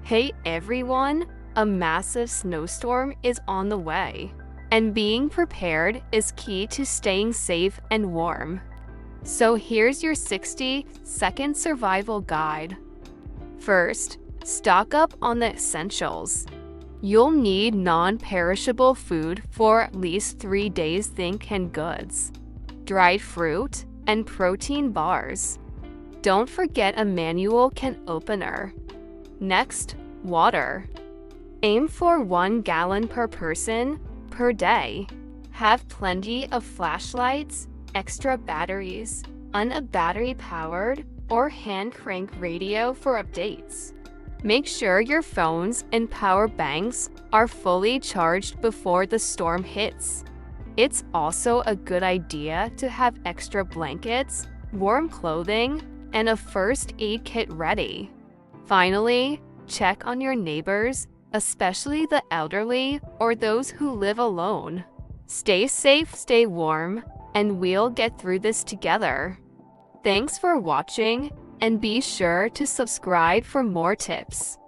Hey everyone, a massive snowstorm is on the way, and being prepared is key to staying safe and warm. So here's your 60-second survival guide. First, stock up on the essentials. You'll need non-perishable food for at least 3 days. Think canned goods, dried fruit, and protein bars. Don't forget a manual can opener. Next, water. Aim for 1 gallon per person per day. Have plenty of flashlights, extra batteries, a battery-powered or hand-crank radio for updates. Make sure your phones and power banks are fully charged before the storm hits. It's also a good idea to have extra blankets, warm clothing, and a first aid kit ready. Finally, check on your neighbors, especially the elderly or those who live alone. Stay safe, stay warm, and we'll get through this together. Thanks for watching, and be sure to subscribe for more tips.